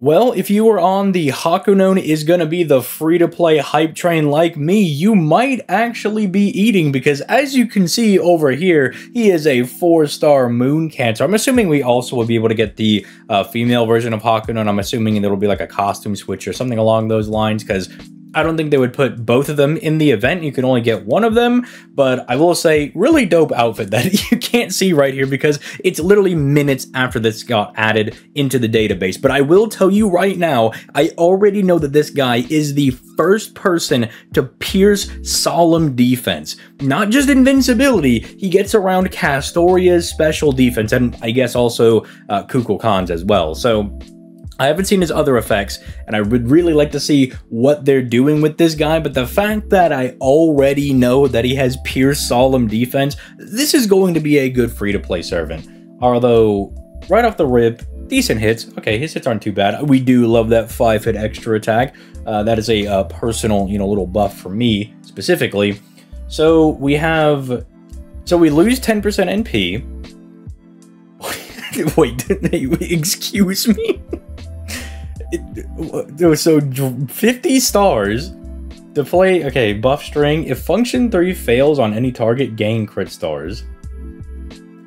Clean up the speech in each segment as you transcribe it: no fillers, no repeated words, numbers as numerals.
Well, if you were on the Hakunon is gonna be the free-to-play hype train like me, you might actually be eating, because as you can see over here, he is a 4-star Moon Cancer. I'm assuming we also will be able to get the female version of Hakunon. I'm assuming it'll be like a costume switch or something along those lines, because I don't think they would put both of them in the event. You can only get one of them, but I will say, really dope outfit that you can't see right here because it's literally minutes after this got added into the database. But I will tell you right now, I already know that this guy is the first person to pierce Solemn Defense. Not just invincibility, he gets around Castoria's special defense, and I guess also Kukulkan's as well. So I haven't seen his other effects, and I would really like to see what they're doing with this guy, but the fact that I already know that he has Pierce Solemn Defense, this is going to be a good free-to-play servant. Although, right off the rip, decent hits. Okay, his hits aren't too bad. We do love that 5-hit extra attack. That is a personal, little buff for me, specifically. So, we have... So, we lose 10% NP. Wait, excuse me? So 50 stars to play. Okay, buff string. If function 3 fails on any target, gain crit stars.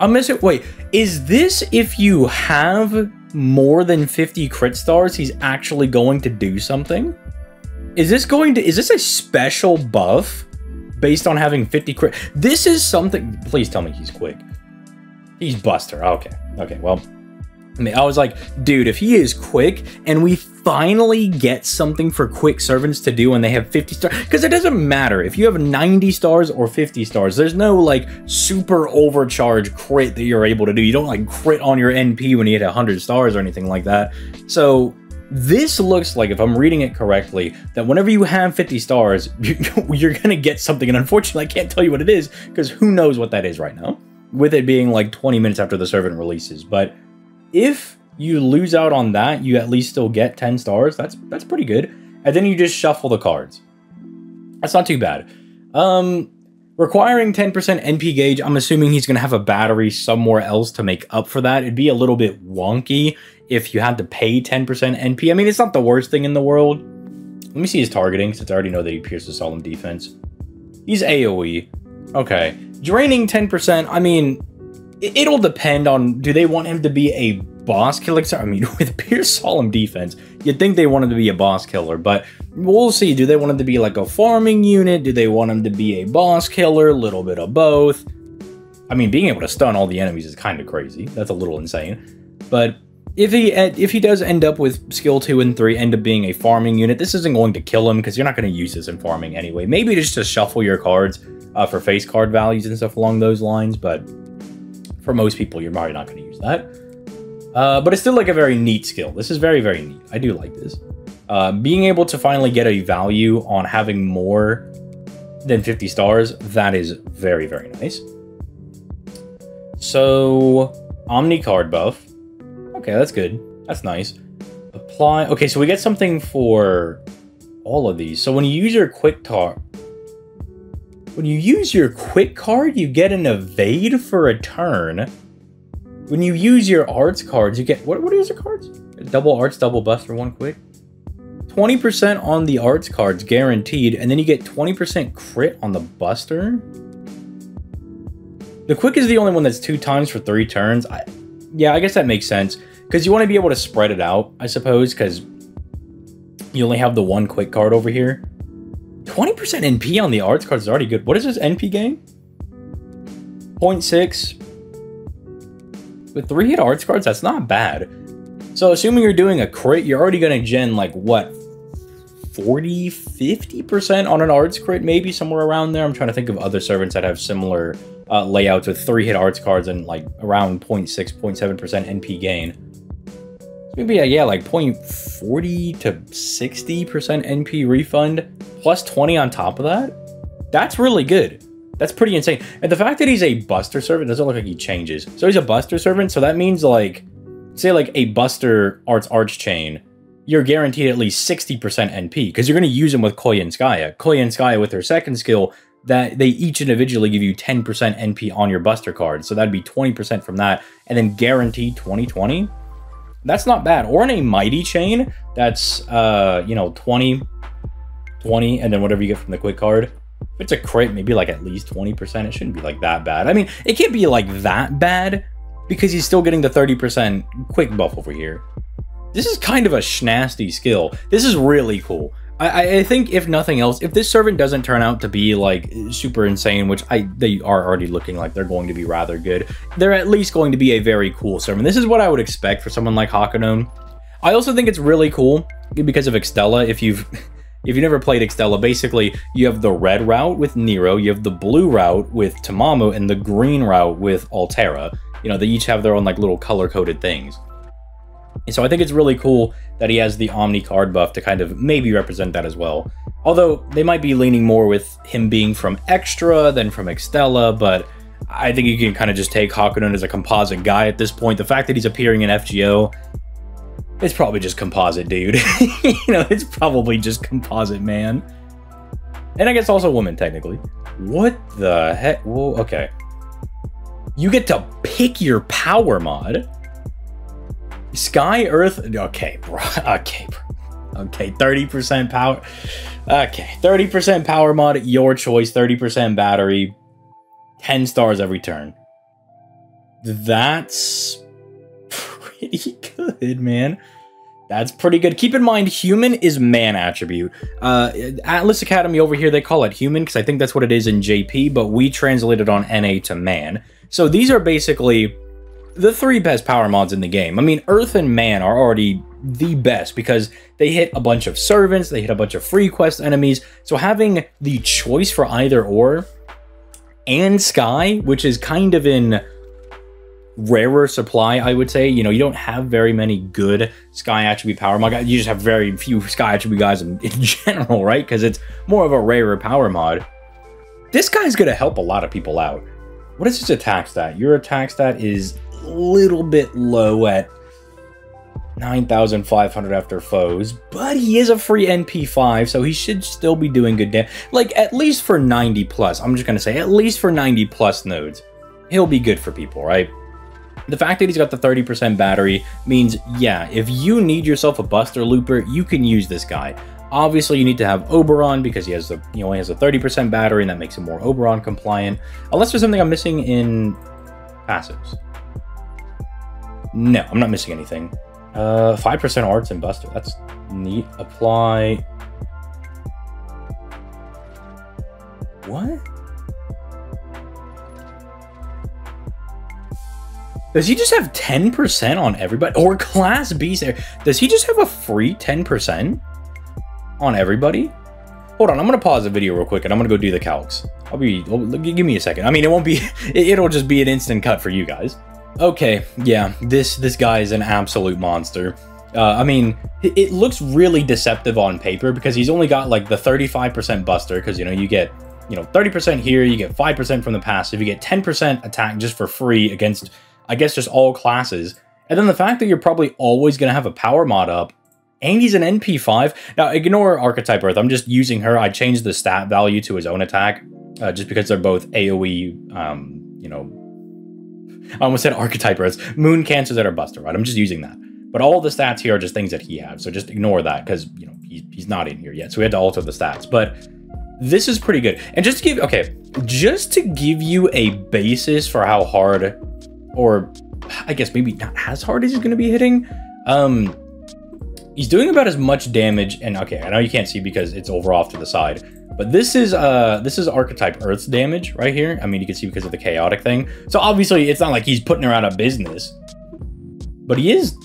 I'm missing. Wait, is this if you have more than 50 crit stars, he's actually going to do something? Is this a special buff based on having 50 crit? This is something. Please tell me he's quick. He's Buster. Okay, well, I was like, dude, if he is quick and we finally get something for quick servants to do and they have 50 stars, because it doesn't matter if you have 90 stars or 50 stars, there's no like super overcharge crit that you're able to do. You don't like crit on your NP when you hit 100 stars or anything like that. So this looks like, if I'm reading it correctly, that whenever you have 50 stars, you're gonna get something, and unfortunately I can't tell you what it is because who knows what that is right now, with it being like 20 minutes after the servant releases. But if you lose out on that, you at least still get 10 stars. That's pretty good. And then you just shuffle the cards. That's not too bad. Requiring 10% NP gauge, I'm assuming he's going to have a battery somewhere else to make up for that. It'd be a little bit wonky if you had to pay 10% NP. I mean, it's not the worst thing in the world. Let me see his targeting, since I already know that he pierces Solemn Defense. He's AoE. Okay. Draining 10%, I mean, it'll depend on, do they want him to be a boss killer? I mean, with Pierce Solemn Defense, you'd think they want him to be a boss killer, but we'll see. Do they want him to be like a farming unit? Do they want him to be a boss killer? A little bit of both. I mean, being able to stun all the enemies is kind of crazy. That's a little insane. But if he does end up with skill 2 and 3, end up being a farming unit, this isn't going to kill him because you're not going to use this in farming anyway. Maybe just to shuffle your cards for face card values and stuff along those lines, but for most people, you're probably not going to use that. But it's still like a very neat skill. This is very, very neat. I do like this. Being able to finally get a value on having more than 50 stars, that is very, very nice. So, Omni card buff. Okay, that's good. That's nice. Apply. Okay, so we get something for all of these. So when you use your quick card, you get an evade for a turn. When you use your arts cards, you get... What is your cards? Double arts, double buster, 1 quick. 20% on the arts cards, guaranteed. And then you get 20% crit on the buster. The quick is the only one that's 2 times for 3 turns. Yeah, I guess that makes sense. Because you want to be able to spread it out, I suppose. Because you only have the 1 quick card over here. 20% NP on the arts cards is already good. What is this NP gain? 0.6. With 3-hit arts cards, that's not bad. So assuming you're doing a crit, you're already going to gen like, what, 40, 50% on an arts crit, maybe somewhere around there. I'm trying to think of other servants that have similar layouts with 3-hit arts cards and like around 0.6, 0.7% NP gain. Maybe, yeah, like 0.40 to 60% NP refund, plus 20 on top of that. That's really good. That's pretty insane. And the fact that he's a Buster servant doesn't look like he changes. So he's a Buster servant, so that means like, say like a Buster Arch Chain, you're guaranteed at least 60% NP, because you're going to use him with Koya and Skya. Koya and Skya with their second skill, that they each individually give you 10% NP on your Buster card. So that'd be 20% from that, and then guaranteed 2020. That's not bad. Or in a Mighty Chain, that's, you know, 20, and then whatever you get from the quick card. If it's a crit, maybe like at least 20%. It shouldn't be like that bad. I mean, it can't be like that bad because he's still getting the 30% quick buff over here. This is kind of a schnasty skill. This is really cool. I think if nothing else, if this servant doesn't turn out to be like super insane, which they are already looking like they're going to be rather good, they're at least going to be a very cool servant. This is what I would expect for someone like Hakunon. I also think it's really cool because of Extella. If you've never played Extella, basically you have the red route with Nero, you have the blue route with Tamamo, and the green route with Altera. You know, they each have their own like little color-coded things. And so I think it's really cool that he has the Omni card buff to kind of maybe represent that as well. Although they might be leaning more with him being from Extra than from Extella, but I think you can kind of just take Hakunon as a composite guy at this point. The fact that he's appearing in FGO, it's probably just composite, dude. You know, it's probably just composite, man. And I guess also woman, technically. What the heck? Whoa, okay. You get to pick your power mod. Sky, Earth, okay, bro, okay, 30% power, okay, 30% power mod, your choice, 30% battery, 10 stars every turn. That's pretty good, man. That's pretty good. Keep in mind, human is man attribute. Atlas Academy over here, they call it human, because I think that's what it is in JP, but we translated on NA to man. So these are basically the 3 best power mods in the game. I mean, Earth and Man are already the best because they hit a bunch of servants, they hit a bunch of free quest enemies. So having the choice for either or, and Sky, which is kind of in rarer supply, I would say. You know, you don't have very many good Sky attribute power mod guys. You just have very few Sky attribute guys in general, right? Because it's more of a rarer power mod. This guy's going to help a lot of people out. What is his attack stat? Your attack stat is a little bit low at 9,500 after foes, but he is a free NP5, so he should still be doing good damage. Like, at least for 90 plus. I'm just going to say, at least for 90 plus nodes, he'll be good for people, right? The fact that he's got the 30% battery means, yeah, if you need yourself a Buster Looper, you can use this guy. Obviously, you need to have Oberon because he only has a 30% battery, and that makes him more Oberon compliant. Unless there's something I'm missing in passives. No, I'm not missing anything. 5% arts and Buster. That's neat. Apply. What? Does he just have 10% on everybody? Or Class B? Does he just have a free 10% on everybody? Hold on, I'm gonna pause the video real quick and I'm gonna go do the calcs. Give me a second. I mean, it won't be. It'll just be an instant cut for you guys. Okay, yeah, this guy is an absolute monster. I mean, it looks really deceptive on paper because he's only got like the 35% Buster because, you know, you get, 30% here, you get 5% from the passive, you get 10% attack just for free against, I guess, just all classes. And then the fact that you're probably always going to have a power mod up, and he's an NP5. Now, ignore Archetype Earth. I'm just using her. I changed the stat value to his own attack just because they're both AoE, I almost said Archetype Earths. Moon Cancers that are Buster, right? I'm just using that. But all the stats here are just things that he has. So just ignore that because, he's not in here yet. So we had to alter the stats. But this is pretty good. And just to give you a basis for how hard, or I guess maybe not as hard as he's going to be hitting, he's doing about as much damage. And okay, I know you can't see because it's over off to the side. But this is Archetype Earth's damage right here. I mean, you can see because of the chaotic thing. So obviously, it's not like he's putting her out of business. But he is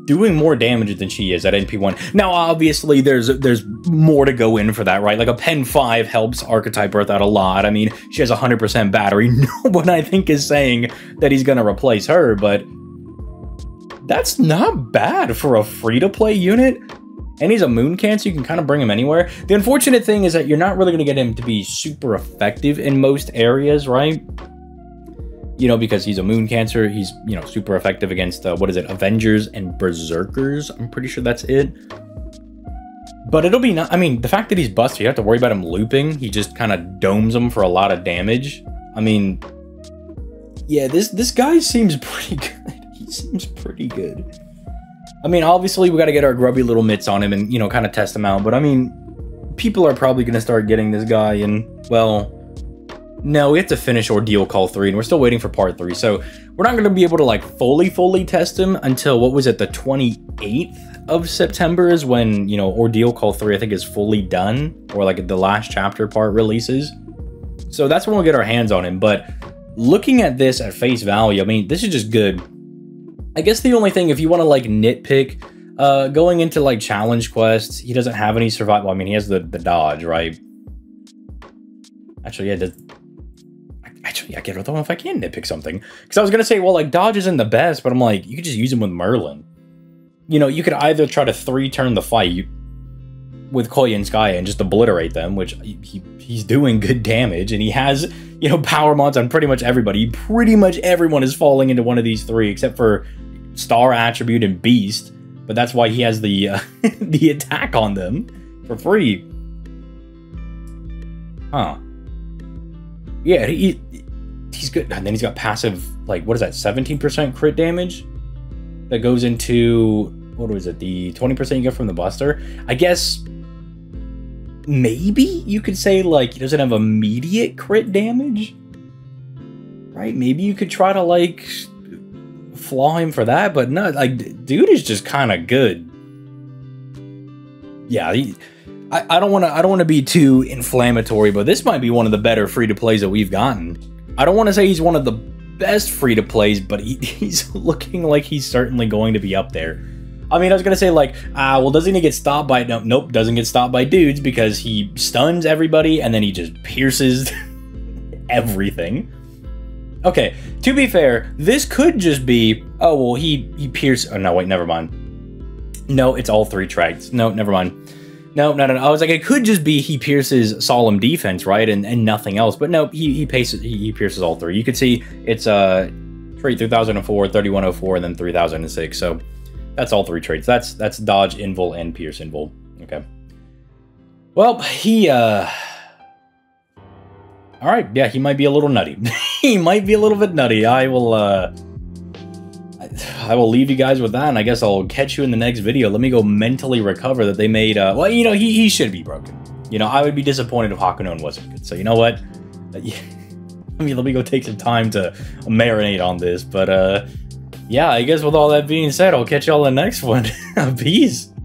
doing more damage than she is at NP1. Now, obviously, there's more to go in for that, right? Like a Pen 5 helps Archetype Earth out a lot. I mean, she has 100% battery. No one, I think, is saying that he's going to replace her, but that's not bad for a free-to-play unit. And he's a Moon Cancer, you can kind of bring him anywhere. The unfortunate thing is that you're not really going to get him to be super effective in most areas, right? Because he's a Moon Cancer, he's, super effective against, Avengers and Berserkers. I'm pretty sure that's it. But it'll be not, I mean, the fact that he's Buster, you don't have to worry about him looping. He just kind of domes them for a lot of damage. I mean, yeah, this guy seems pretty good. He seems pretty good. I mean, obviously, we got to get our grubby little mitts on him and, you know, kind of test him out. But, I mean, people are probably going to start getting this guy and, well, no, we have to finish Ordeal Call 3, and we're still waiting for Part 3. So, we're not going to be able to, like, fully test him until, what was it, the 28th of September is when, you know, Ordeal Call 3, I think, is fully done. Or, like, the last chapter part releases. So, that's when we'll get our hands on him. But, looking at this at face value, I mean, this is just good. I guess the only thing, if you want to, like, nitpick, going into, like, challenge quests, he doesn't have any survival. I mean, he has the dodge, right? Actually, yeah, actually, I don't know if I can nitpick something. Because I was going to say, well, like, dodge isn't the best, but I'm like, you could just use him with Merlin. You know, you could either try to 3-turn the fight with Koya and Skye and just obliterate them, which he's doing good damage, and he has, you know, power mods on pretty much everybody. Pretty much everyone is falling into one of these three, except for Star Attribute and Beast, but that's why he has the the attack on them for free. Huh. Yeah, he's good. And then he's got passive, like, what is that, 17% crit damage? That goes into, what was it, the 20% you get from the Buster? I guess, maybe you could say, like, he doesn't have immediate crit damage? Right? Maybe you could try to, like, flaw him for that, but no, like, dude is just kind of good. Yeah, I don't want to be too inflammatory, but this might be one of the better free-to-plays that we've gotten. I don't want to say he's one of the best free-to-plays, but he's looking like he's certainly going to be up there. I mean, I was going to say, like, well, doesn't he get stopped by... Nope, doesn't get stopped by dudes because he stuns everybody and then he just pierces everything. Okay, to be fair, this could just be... Oh, well, he pierced... Oh, no, wait, never mind. No, it's all three tracks. No, never mind. No. I was like, it could just be he pierces Solemn Defense, right? And nothing else. But no, he pierces all three. You could see it's trait 3004, 3104, and then 3006. So that's all three traits. That's Dodge, Invul, and Pierce Invul. Okay. Well, he all right, yeah, he might be a little nutty. He might be a little bit nutty. I will leave you guys with that, and I guess I'll catch you in the next video. Let me go mentally recover that they made, well, you know, he should be broken. You know, I would be disappointed if Hakunon wasn't good. So, you know what? I mean, let me go take some time to marinate on this. But, yeah, I guess with all that being said, I'll catch y'all in the next one. Peace.